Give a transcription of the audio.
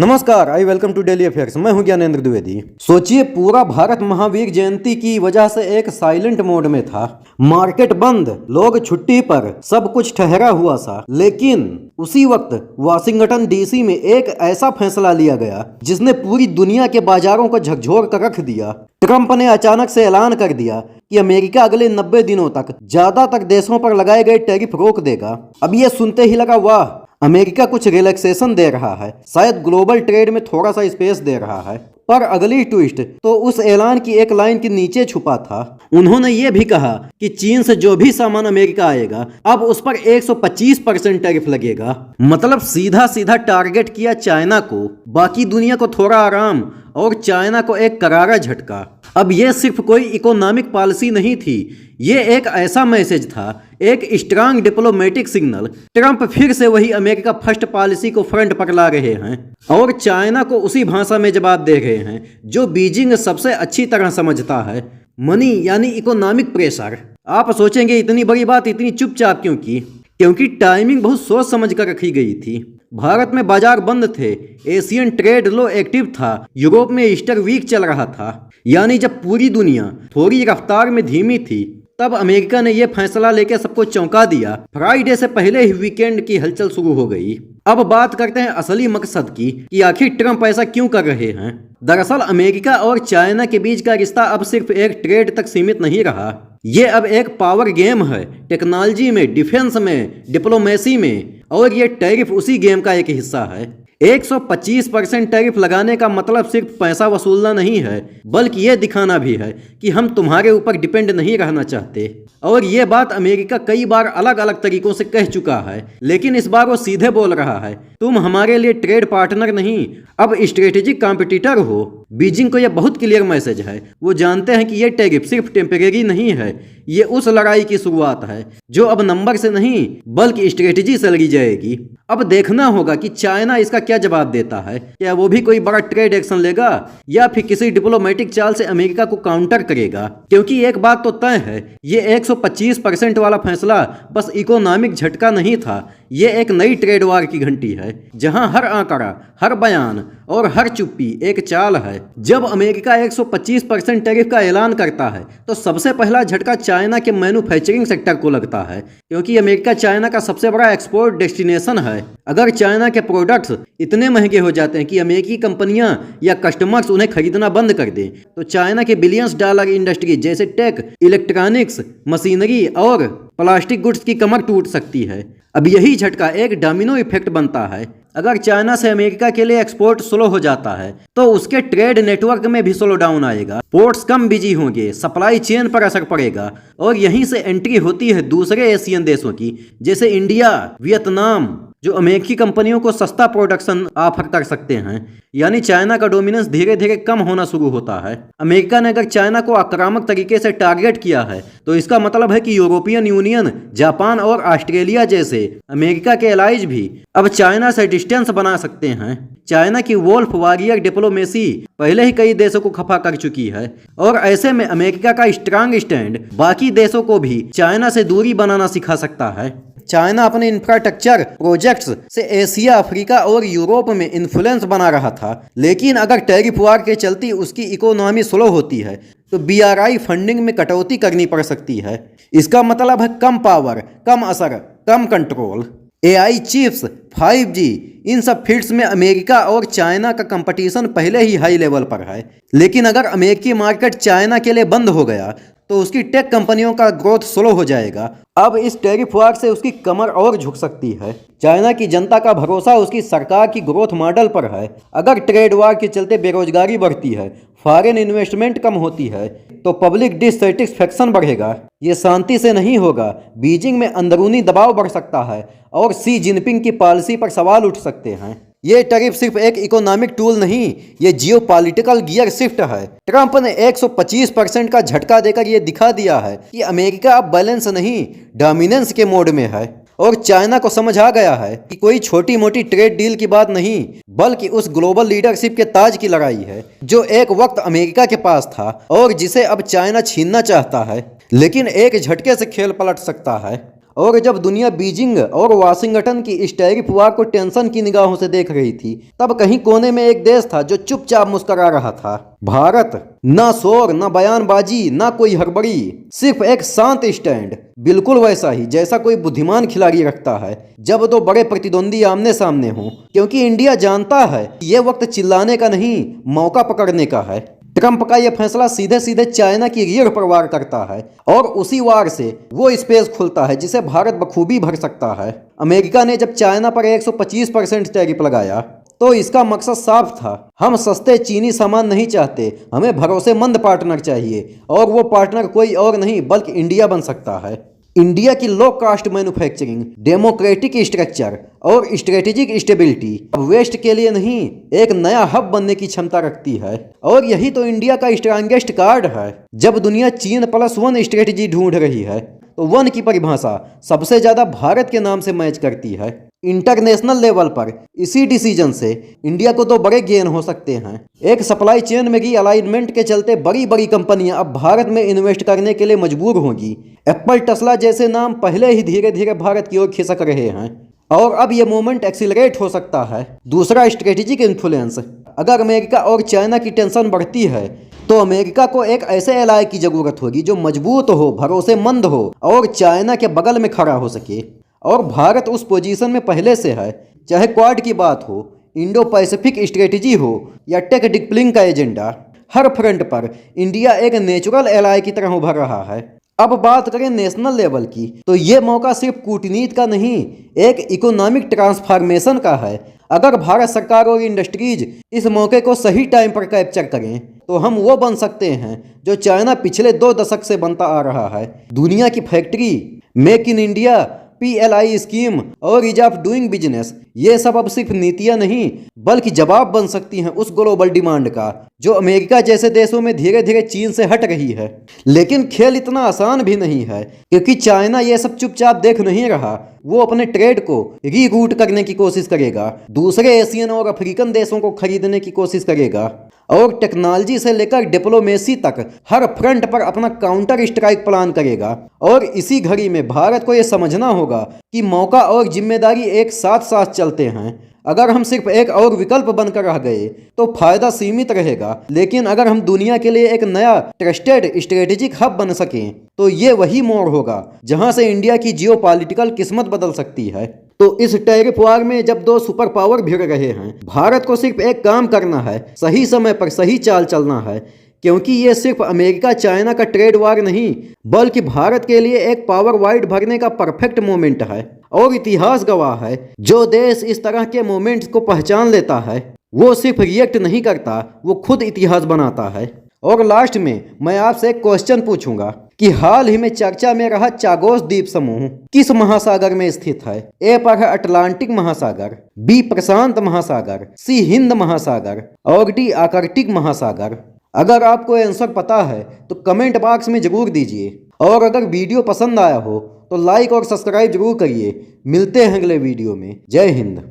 नमस्कार, I welcome to daily affairs. मैं हूं ज्ञानेंद्र द्विवेदी। सोचिए, पूरा भारत महावीर जयंती की वजह से एक साइलेंट मोड में था। मार्केट बंद, लोग छुट्टी पर, सब कुछ ठहरा हुआ सा। लेकिन उसी वक्त वाशिंगटन डीसी में एक ऐसा फैसला लिया गया जिसने पूरी दुनिया के बाजारों को झकझोर कर रख दिया। ट्रंप ने अचानक से ऐलान कर दिया कि अमेरिका अगले 90 दिनों तक ज्यादातर देशों पर लगाए गए टैरिफ रोक देगा। अब ये सुनते ही लगा, वाह, अमेरिका कुछ रिलैक्सेशन दे रहा है, शायद ग्लोबल ट्रेड में थोड़ा सा स्पेस दे रहा है। पर अगली ट्विस्ट तो उस ऐलान की एक लाइन के नीचे छुपा था। उन्होंने ये भी कहा कि चीन से जो भी सामान अमेरिका आएगा अब उस पर 125% टैरिफ लगेगा। मतलब सीधा सीधा टारगेट किया चाइना को, बाकी दुनिया को थोड़ा आराम और चाइना को एक करारा झटका। अब ये सिर्फ कोई इकोनॉमिक पॉलिसी नहीं थी, ये एक ऐसा मैसेज था, एक स्ट्रांग डिप्लोमेटिक सिग्नल। ट्रंप फिर से वही अमेरिका फर्स्ट पॉलिसी को फ्रंट पर ला रहे हैं और चाइना को उसी भाषा में जवाब दे रहे हैं जो बीजिंग सबसे अच्छी तरह समझता है, मनी यानी इकोनॉमिक प्रेशर। आप सोचेंगे इतनी बड़ी बात इतनी चुपचाप क्यों की? क्योंकि टाइमिंग बहुत सोच समझ कर रखी गई थी। भारत में बाजार बंद थे, एशियन ट्रेड लो एक्टिव था, यूरोप में ईस्टर वीक चल रहा था, यानी जब पूरी दुनिया थोड़ी रफ्तार में धीमी थी तब अमेरिका ने यह फैसला लेकर सबको चौंका दिया। फ्राइडे से पहले ही वीकेंड की हलचल शुरू हो गई। अब बात करते हैं असली मकसद की कि आखिर ट्रंप ऐसा क्यों कर रहे हैं। दरअसल अमेरिका और चाइना के बीच का रिश्ता अब सिर्फ एक ट्रेड तक सीमित नहीं रहा, ये अब एक पावर गेम है, टेक्नोलॉजी में, डिफेंस में, डिप्लोमेसी में, और ये टैरिफ उसी गेम का एक हिस्सा है। 125% टैरिफ लगाने का मतलब सिर्फ पैसा वसूलना नहीं है, बल्कि ये दिखाना भी है कि हम तुम्हारे ऊपर डिपेंड नहीं रहना चाहते। और ये बात अमेरिका कई बार अलग अलग तरीकों से कह चुका है, लेकिन इस बार वो सीधे बोल रहा है, तुम हमारे लिए ट्रेड पार्टनर नहीं, अब स्ट्रेटेजिक कॉम्पिटिटर हो। बीजिंग को यह बहुत क्लियर मैसेज है। वो जानते हैं कि ये टैरिफ सिर्फ टेम्परेरी नहीं है, ये उस लड़ाई की शुरुआत है जो अब नंबर से नहीं बल्कि स्ट्रेटेजी से लड़ी जाएगी। अब देखना होगा कि चाइना इसका क्या जवाब देता है। क्या वो भी कोई बड़ा ट्रेड एक्शन लेगा या फिर किसी डिप्लोमेटिक चाल से अमेरिका को काउंटर करेगा? क्योंकि एक बात तो तय है, ये 125% वाला फैसला बस इकोनॉमिक झटका नहीं था, ये एक नई ट्रेड वार की घंटी है जहां हर आंकड़ा, हर बयान और हर चुप्पी एक चाल है। जब अमेरिका 125% टैरिफ का ऐलान करता है तो सबसे पहला झटका चाइना के मैन्युफैक्चरिंग सेक्टर को लगता है, क्योंकि अमेरिका चाइना का सबसे बड़ा एक्सपोर्ट डेस्टिनेशन है। अगर चाइना के प्रोडक्ट्स इतने महंगे हो जाते हैं कि अमेरिकी कंपनियां या कस्टमर्स उन्हें खरीदना बंद कर दें तो चाइना के बिलियंस डॉलर इंडस्ट्री जैसे टेक, इलेक्ट्रॉनिक्स, मशीनरी और प्लास्टिक गुड्स की कमर टूट सकती है। अब यही झटका एक डोमिनो इफेक्ट बनता है। अगर चाइना से अमेरिका के लिए एक्सपोर्ट स्लो हो जाता है तो उसके ट्रेड नेटवर्क में भी स्लो डाउन आएगा, पोर्ट्स कम बिजी होंगे, सप्लाई चेन पर असर पड़ेगा और यहीं से एंट्री होती है दूसरे एशियन देशों की जैसे इंडिया, वियतनाम, जो अमेरिकी कंपनियों को सस्ता प्रोडक्शन ऑफर कर सकते हैं। यानी चाइना का डोमिनेंस धीरे धीरे कम होना शुरू होता है। अमेरिका ने अगर चाइना को आक्रामक तरीके से टारगेट किया है तो इसका मतलब है कि यूरोपियन यूनियन, जापान और ऑस्ट्रेलिया जैसे अमेरिका के एलाइज भी अब चाइना से डिस्टेंस बना सकते हैं। चाइना की वोल्फ वॉरियर डिप्लोमेसी पहले ही कई देशों को खफा कर चुकी है और ऐसे में अमेरिका का स्ट्रांग स्टैंड बाकी देशों को भी चाइना से दूरी बनाना सिखा सकता है। चाइना अपने इंफ्रास्ट्रक्चर प्रोजेक्ट्स से एशिया, अफ्रीका और यूरोप में इन्फ्लुएंस बना रहा था, लेकिन अगर टैरिफ वार के चलते उसकी इकोनॉमी स्लो होती है तो BRI फंडिंग में कटौती करनी पड़ सकती है। इसका मतलब है कम पावर, कम असर, कम कंट्रोल। AI चिप्स, 5G, इन सब फील्ड्स में अमेरिका और चाइना का कंपटीशन पहले ही हाई लेवल पर है। लेकिन अगर अमेरिकी मार्केट चाइना के लिए बंद हो गया तो उसकी टेक कंपनियों का ग्रोथ स्लो हो जाएगा। अब इस टैरिफ वार से उसकी कमर और झुक सकती है। चाइना की जनता का भरोसा उसकी सरकार की ग्रोथ मॉडल पर है। अगर ट्रेड वार के चलते बेरोजगारी बढ़ती है, फॉरेन इन्वेस्टमेंट कम होती है तो पब्लिक डिससेटिस्फेक्शन बढ़ेगा। ये शांति से नहीं होगा। बीजिंग में अंदरूनी दबाव बढ़ सकता है और शी जिनपिंग की पॉलिसी पर सवाल उठ सकते हैं। ये टैरिफ सिर्फ एक इकोनॉमिक टूल नहीं, ये जियोपॉलिटिकल गियर शिफ्ट है। ट्रंप ने 125% का झटका देकर ये दिखा दिया है कि अमेरिका अब बैलेंस नहीं, डोमिनेंस के मोड में है और चाइना को समझ आ गया है कि कोई छोटी मोटी ट्रेड डील की बात नहीं बल्कि उस ग्लोबल लीडरशिप के ताज की लड़ाई है जो एक वक्त अमेरिका के पास था और जिसे अब चाइना छीनना चाहता है। लेकिन एक झटके से खेल पलट सकता है। और जब दुनिया बीजिंग और वाशिंगटन की इस टैरिफ वार को टेंशन की निगाहों से देख रही थी, तब कहीं कोने में एक देश था जो चुपचाप मुस्कुरा रहा था। भारत। ना शोर, ना बयानबाजी, ना कोई हड़बड़ी, सिर्फ एक शांत स्टैंड, बिल्कुल वैसा ही जैसा कोई बुद्धिमान खिलाड़ी रखता है जब दो बड़े प्रतिद्वंदी आमने सामने हों। क्योंकि इंडिया जानता है ये वक्त चिल्लाने का नहीं, मौका पकड़ने का है। ट्रंप का यह फैसला सीधे सीधे चाइना की रीढ़ पर वार करता है और उसी वार से वो स्पेस खुलता है जिसे भारत बखूबी भर सकता है। अमेरिका ने जब चाइना पर 125% टैरिफ लगाया तो इसका मकसद साफ था, हम सस्ते चीनी सामान नहीं चाहते, हमें भरोसेमंद पार्टनर चाहिए, और वो पार्टनर कोई और नहीं बल्कि इंडिया बन सकता है। इंडिया की लो कास्ट मैन्युफैक्चरिंग, डेमोक्रेटिक स्ट्रक्चर और स्ट्रेटेजिक स्टेबिलिटी अब वेस्ट के लिए नहीं, एक नया हब बनने की क्षमता रखती है। और यही तो इंडिया का स्ट्रांगेस्ट कार्ड है। जब दुनिया चीन +1 स्ट्रेटेजी ढूंढ रही है तो 1 की परिभाषा सबसे ज्यादा भारत के नाम से मैच करती है। इंटरनेशनल लेवल पर इसी डिसीजन से इंडिया को तो बड़े गेन हो सकते हैं। एक सप्लाई चेन में की अलाइनमेंट के चलते बड़ी बड़ी कंपनियां अब भारत में इन्वेस्ट करने के लिए मजबूर होंगी। एप्पल, टेस्ला जैसे नाम पहले ही धीरे धीरे भारत की ओर खिसक रहे हैं और अब यह मूवमेंट एक्सीलरेट हो सकता है। दूसरा, स्ट्रेटेजिक इन्फ्लुएंस। अगर अमेरिका और चाइना की टेंशन बढ़ती है तो अमेरिका को एक ऐसे एलाय की जरूरत होगी जो मजबूत हो, भरोसेमंद हो और चाइना के बगल में खड़ा हो सके। और भारत उस पोजीशन में पहले से है, चाहे क्वाड की बात हो, इंडो पैसिफिक स्ट्रेटेजी हो या टेक डिकप्लिंग का एजेंडा, हर फ्रंट पर इंडिया एक नेचुरल एलाय की तरह उभर रहा है। अब बात करें नेशनल लेवल की तो ये मौका सिर्फ कूटनीति का नहीं, एक इकोनॉमिक ट्रांसफॉर्मेशन का है। अगर भारत सरकार और इंडस्ट्रीज इस मौके को सही टाइम पर कैप्चर करें तो हम वो बन सकते हैं जो चाइना पिछले 2 दशक से बनता आ रहा है। दुनिया की factory, make in India, PLI scheme और ईज ऑफ डूइंग बिजनेस, ये सब अब सिर्फ नीतियां नहीं बल्कि जवाब बन सकती हैं उस ग्लोबल डिमांड का जो अमेरिका जैसे देशों में धीरे धीरे चीन से हट रही है। लेकिन खेल इतना आसान भी नहीं है क्योंकि चाइना ये सब चुपचाप देख नहीं रहा। वो अपने ट्रेड को रीरूट करने की कोशिश करेगा, दूसरे एशियन और अफ्रीकन देशों को खरीदने की कोशिश करेगा और टेक्नोलॉजी से लेकर डिप्लोमेसी तक हर फ्रंट पर अपना काउंटर स्ट्राइक प्लान करेगा। और इसी घड़ी में भारत को यह समझना होगा कि मौका और जिम्मेदारी एक साथ साथ चलते हैं। अगर हम सिर्फ एक और विकल्प बनकर रह गए तो फायदा सीमित रहेगा, लेकिन अगर हम दुनिया के लिए एक नया ट्रस्टेड स्ट्रेटेजिक हब बन सकें तो ये वही मोड़ होगा जहां से इंडिया की जियोपॉलिटिकल किस्मत बदल सकती है। तो इस टैरिफ वार में जब 2 सुपर पावर भिड़ रहे हैं, भारत को सिर्फ एक काम करना है, सही समय पर सही चाल चलना है। क्योंकि ये सिर्फ अमेरिका चाइना का ट्रेड वार नहीं बल्कि भारत के लिए एक पावर वाइड भरने का परफेक्ट मोमेंट है। और इतिहास गवाह है, जो देश इस तरह के मोमेंट्स को पहचान लेता है वो सिर्फ रिएक्ट नहीं करता, वो खुद इतिहास बनाता है। और लास्ट में मैं आपसे एक क्वेश्चन पूछूंगा कि हाल ही में चर्चा में रहा चागोस द्वीप समूह किस महासागर में स्थित है? ए पर है अटलांटिक महासागर, बी प्रशांत महासागर, सी हिंद महासागर और डी आर्कटिक महासागर। अगर आपको आंसर पता है तो कमेंट बॉक्स में जरूर दीजिए और अगर वीडियो पसंद आया हो तो लाइक और सब्सक्राइब जरूर करिए। मिलते हैं अगले वीडियो में। जय हिंद।